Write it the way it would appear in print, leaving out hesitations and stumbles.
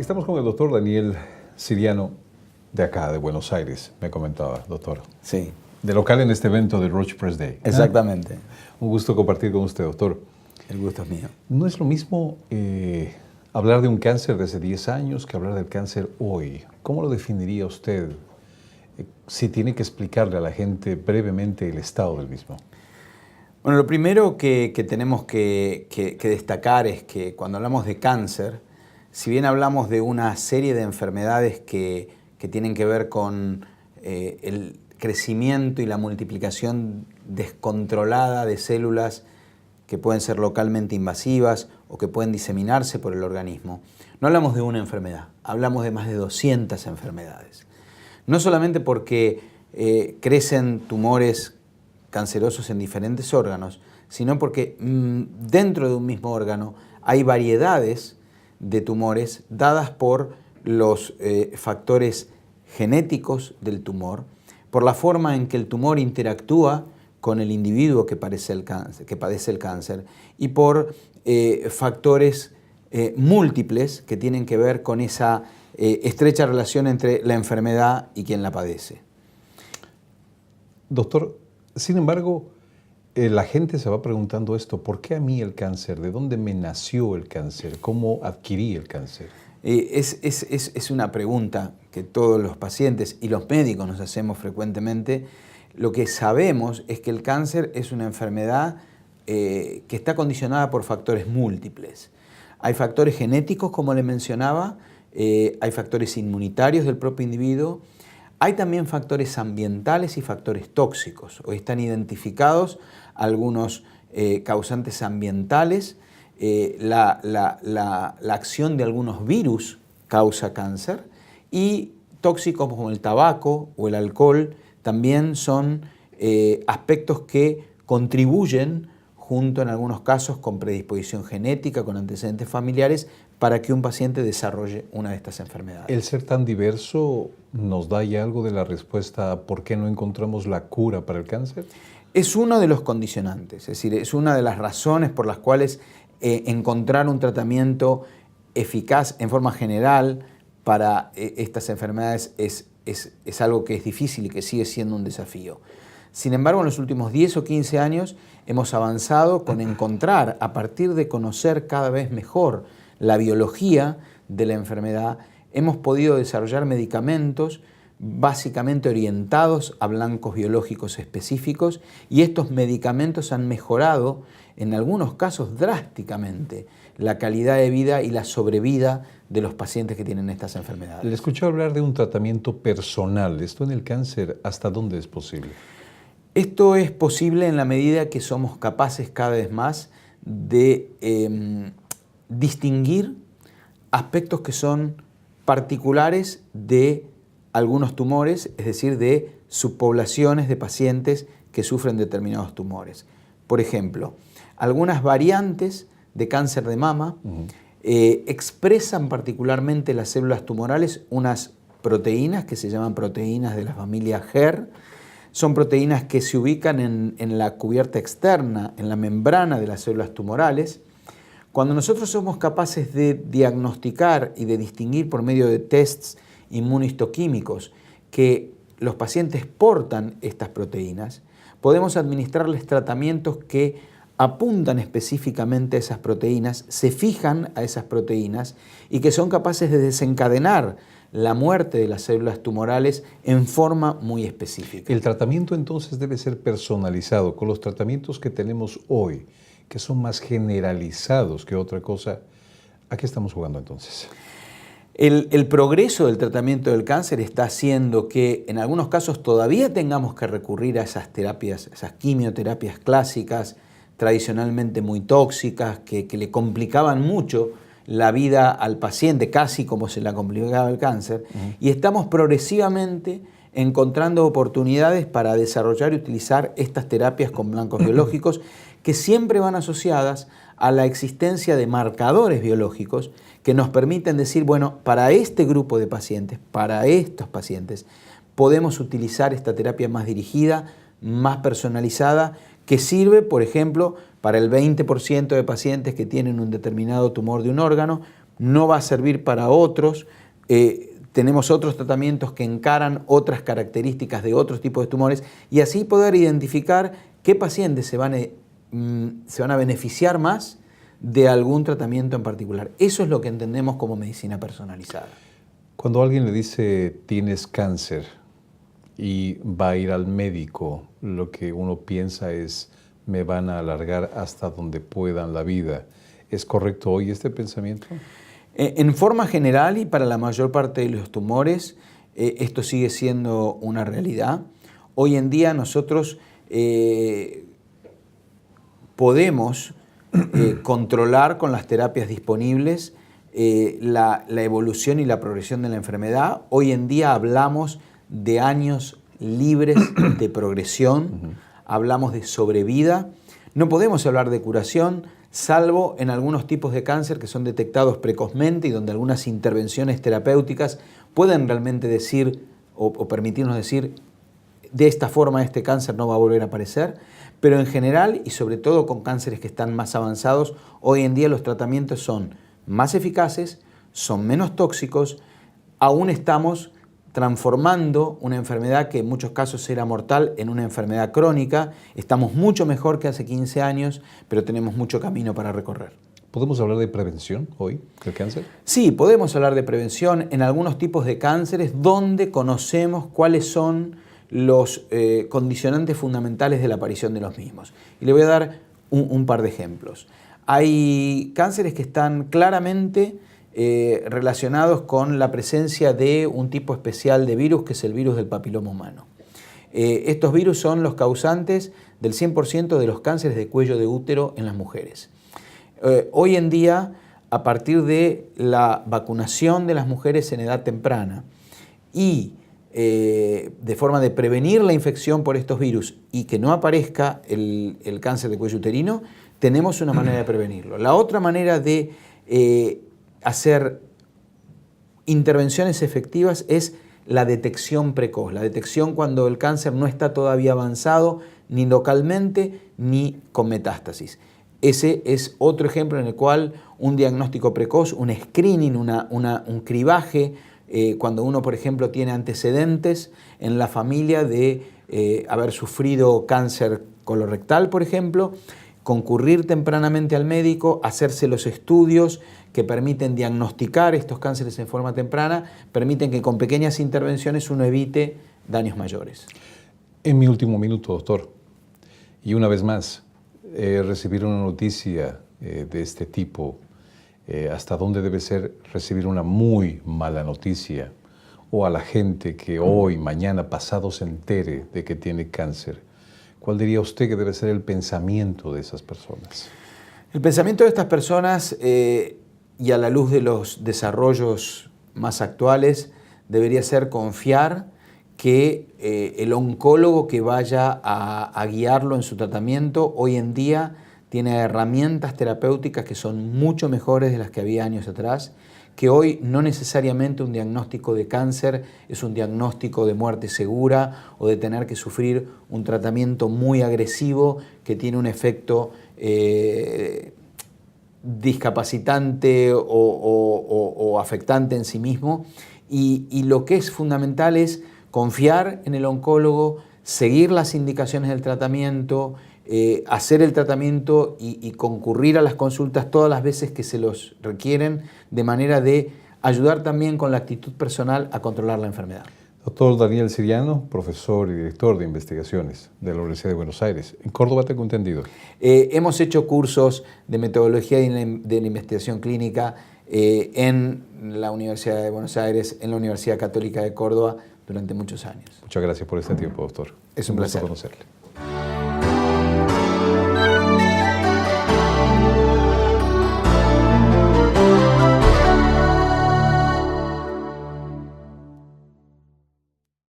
Estamos con el doctor Daniel Siriano, de acá, de Buenos Aires, me comentaba, doctor. Sí. De local en este evento de Roche Press Day. Exactamente. Un gusto compartir con usted, doctor. El gusto es mío. No es lo mismo hablar de un cáncer de hace 10 años que hablar del cáncer hoy. ¿Cómo lo definiría usted si tiene que explicarle a la gente brevemente el estado del mismo? Bueno, lo primero que tenemos que destacar es que cuando hablamos de cáncer, si bien hablamos de una serie de enfermedades que tienen que ver con el crecimiento y la multiplicación descontrolada de células que pueden ser localmente invasivas o que pueden diseminarse por el organismo, no hablamos de una enfermedad, hablamos de más de 200 enfermedades. No solamente porque crecen tumores cancerosos en diferentes órganos, sino porque dentro de un mismo órgano hay variedades de tumores dadas por los factores genéticos del tumor, por la forma en que el tumor interactúa con el individuo que padece el cáncer y por factores múltiples que tienen que ver con esa estrecha relación entre la enfermedad y quien la padece. Doctor, sin embargo, la gente se va preguntando esto, ¿por qué a mí el cáncer? ¿De dónde me nació el cáncer? ¿Cómo adquirí el cáncer? Es una pregunta que todos los pacientes y los médicos nos hacemos frecuentemente. Lo que sabemos es que el cáncer es una enfermedad que está condicionada por factores múltiples. Hay factores genéticos, como le mencionaba, hay factores inmunitarios del propio individuo, hay también factores ambientales y factores tóxicos. Hoy están identificados algunos causantes ambientales. La acción de algunos virus causa cáncer y tóxicos como el tabaco o el alcohol también son aspectos que contribuyen junto en algunos casos con predisposición genética, con antecedentes familiares, para que un paciente desarrolle una de estas enfermedades. ¿El ser tan diverso nos da ya algo de la respuesta a por qué no encontramos la cura para el cáncer? Es uno de los condicionantes, es decir, es una de las razones por las cuales encontrar un tratamiento eficaz en forma general para estas enfermedades es algo que es difícil y que sigue siendo un desafío. Sin embargo, en los últimos 10 o 15 años hemos avanzado con encontrar, a partir de conocer cada vez mejor la biología de la enfermedad, hemos podido desarrollar medicamentos básicamente orientados a blancos biológicos específicos y estos medicamentos han mejorado, en algunos casos drásticamente, la calidad de vida y la sobrevida de los pacientes que tienen estas enfermedades. Le escuché hablar de un tratamiento personal. ¿Esto en el cáncer hasta dónde es posible? Esto es posible en la medida que somos capaces cada vez más de distinguir aspectos que son particulares de algunos tumores, es decir, de subpoblaciones de pacientes que sufren determinados tumores. Por ejemplo, algunas variantes de cáncer de mama expresan particularmente las células tumorales unas proteínas que se llaman proteínas de la familia HER. Son proteínas que se ubican en la cubierta externa, en la membrana de las células tumorales. Cuando nosotros somos capaces de diagnosticar y de distinguir por medio de tests inmunohistoquímicos que los pacientes portan estas proteínas, podemos administrarles tratamientos que apuntan específicamente a esas proteínas, se fijan a esas proteínas y que son capaces de desencadenar la muerte de las células tumorales en forma muy específica. El tratamiento entonces debe ser personalizado con los tratamientos que tenemos hoy, que son más generalizados que otra cosa. ¿A qué estamos jugando entonces? El progreso del tratamiento del cáncer está haciendo que en algunos casos todavía tengamos que recurrir a esas terapias, esas quimioterapias clásicas, tradicionalmente muy tóxicas, que le complicaban mucho la vida al paciente, casi como se la complicaba el cáncer, y estamos progresivamente encontrando oportunidades para desarrollar y utilizar estas terapias con blancos biológicos que siempre van asociadas a la existencia de marcadores biológicos que nos permiten decir, bueno, para este grupo de pacientes, para estos pacientes, podemos utilizar esta terapia más dirigida, más personalizada, que sirve, por ejemplo, para el 20% de pacientes que tienen un determinado tumor de un órgano, no va a servir para otros. Tenemos otros tratamientos que encaran otras características de otros tipos de tumores y así poder identificar qué pacientes se van a beneficiar más de algún tratamiento en particular. Eso es lo que entendemos como medicina personalizada. Cuando alguien le dice tienes cáncer y va a ir al médico, lo que uno piensa es me van a alargar hasta donde puedan la vida. ¿Es correcto hoy este pensamiento? En forma general y para la mayor parte de los tumores, esto sigue siendo una realidad. Hoy en día nosotros podemos controlar con las terapias disponibles la evolución y la progresión de la enfermedad. Hoy en día hablamos de años libres de progresión, hablamos de sobrevida. No podemos hablar de curación, salvo en algunos tipos de cáncer que son detectados precozmente y donde algunas intervenciones terapéuticas pueden realmente decir o permitirnos decir de esta forma este cáncer no va a volver a aparecer, pero en general y sobre todo con cánceres que están más avanzados, hoy en día los tratamientos son más eficaces, son menos tóxicos, aún estamos transformando una enfermedad que en muchos casos era mortal en una enfermedad crónica. Estamos mucho mejor que hace 15 años, pero tenemos mucho camino para recorrer. ¿Podemos hablar de prevención hoy del cáncer? Sí, podemos hablar de prevención en algunos tipos de cánceres donde conocemos cuáles son los condicionantes fundamentales de la aparición de los mismos. Y le voy a dar un par de ejemplos. Hay cánceres que están claramente relacionados con la presencia de un tipo especial de virus, que es el virus del papiloma humano. Estos virus son los causantes del 100% de los cánceres de cuello de útero en las mujeres. Hoy en día, a partir de la vacunación de las mujeres en edad temprana y de forma de prevenir la infección por estos virus y que no aparezca el cáncer de cuello uterino, tenemos una manera de prevenirlo. La otra manera de hacer intervenciones efectivas es la detección precoz, la detección cuando el cáncer no está todavía avanzado ni localmente ni con metástasis. Ese es otro ejemplo en el cual un diagnóstico precoz, un screening, un cribaje, cuando uno, por ejemplo, tiene antecedentes en la familia de haber sufrido cáncer colorectal, por ejemplo, concurrir tempranamente al médico, hacerse los estudios que permiten diagnosticar estos cánceres en forma temprana, permiten que con pequeñas intervenciones uno evite daños mayores. En mi último minuto, doctor, y una vez más, recibir una noticia de este tipo, ¿hasta dónde debe ser recibir una muy mala noticia? O a la gente que hoy, mañana, pasado se entere de que tiene cáncer. ¿Cuál diría usted que debe ser el pensamiento de esas personas? El pensamiento de estas personas, y a la luz de los desarrollos más actuales, debería ser confiar que el oncólogo que vaya a guiarlo en su tratamiento hoy en día tiene herramientas terapéuticas que son mucho mejores de las que había años atrás, que hoy no necesariamente un diagnóstico de cáncer es un diagnóstico de muerte segura o de tener que sufrir un tratamiento muy agresivo que tiene un efecto discapacitante o afectante en sí mismo. Y lo que es fundamental es confiar en el oncólogo, seguir las indicaciones del tratamiento, hacer el tratamiento y concurrir a las consultas todas las veces que se los requieren, de manera de ayudar también con la actitud personal a controlar la enfermedad. Doctor Daniel Siriano, profesor y director de investigaciones de la Universidad de Buenos Aires. ¿En Córdoba tengo entendido? Hemos hecho cursos de metodología de la investigación clínica en la Universidad de Buenos Aires, en la Universidad Católica de Córdoba, durante muchos años. Muchas gracias por este tiempo, doctor. Es un placer conocerle.